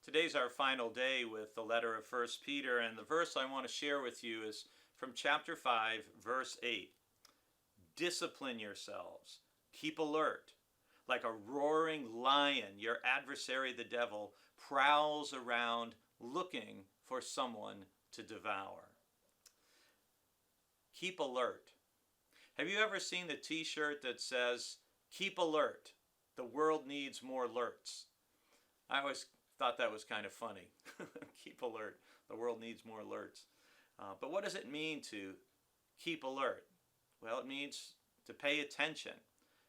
Today's our final day with the letter of 1 Peter, and the verse I want to share with you is from chapter 5, verse 8. Discipline yourselves, keep alert. Like a roaring lion, your adversary, the devil, prowls around looking for someone to devour. Keep alert. Have you ever seen the t-shirt that says, "Keep alert, the world needs more alerts"? I always thought that was kind of funny. Keep alert, the world needs more alerts. But what does it mean to keep alert? Well, it means to pay attention,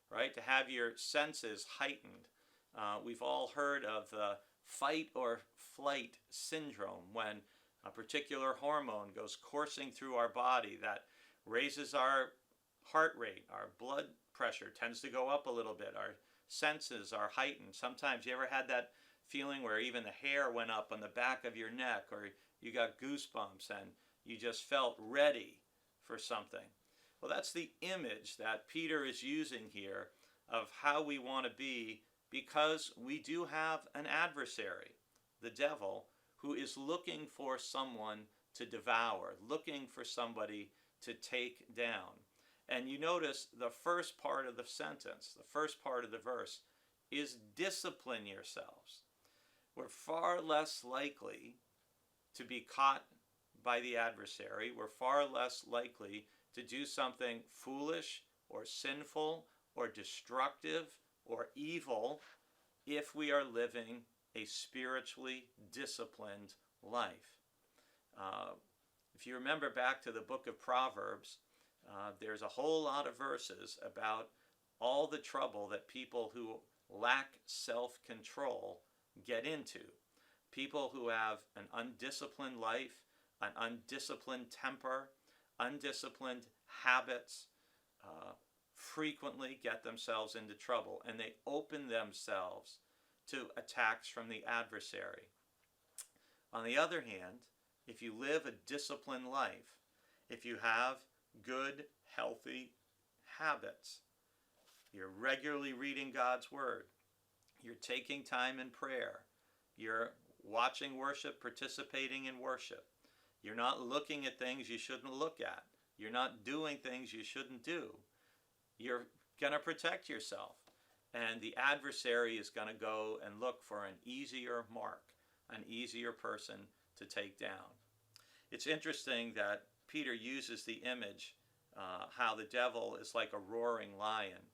right? To have your senses heightened. We've all heard of the fight or flight syndrome, when a particular hormone goes coursing through our body that raises our heart rate, our blood pressure tends to go up a little bit, our senses are heightened. Sometimes you ever had that feeling where even the hair went up on the back of your neck, or you got goosebumps and you just felt ready for something? Well, that's the image that Peter is using here of how we want to be, because we do have an adversary, the devil, who is looking for someone to devour, looking for somebody to take down. And you notice the first part of the sentence, the first part of the verse, is discipline yourselves. We're far less likely to be caught by the adversary. We're far less likely to do something foolish or sinful or destructive or evil if we are living a spiritually disciplined life. If you remember back to the book of Proverbs, there's a whole lot of verses about all the trouble that people who lack self-control get into. People who have an undisciplined life, an undisciplined temper, undisciplined habits, frequently get themselves into trouble, and they open themselves to attacks from the adversary. On the other hand, if you live a disciplined life, if you have good, healthy habits, you're regularly reading God's Word, you're taking time in prayer, you're watching worship, participating in worship, you're not looking at things you shouldn't look at, you're not doing things you shouldn't do, you're going to protect yourself. And the adversary is going to go and look for an easier mark, an easier person to take down. It's interesting that Peter uses the image, how the devil is like a roaring lion.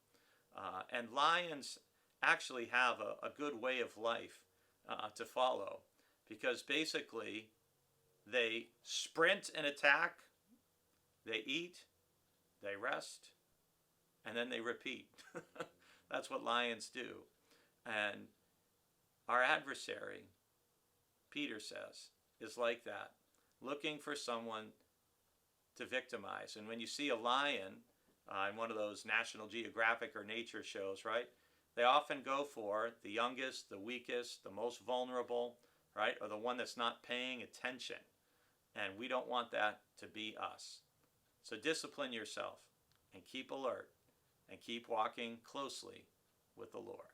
And lions actually have a good way of life to follow, because basically they sprint and attack, they eat, they rest, and then they repeat. That's what lions do. And our adversary, Peter says, is like that, looking for someone to victimize. And when you see a lion in one of those National Geographic or nature shows, right, they often go for the youngest, the weakest, the most vulnerable, right, or the one that's not paying attention. And we don't want that to be us. So discipline yourself and keep alert and keep walking closely with the Lord.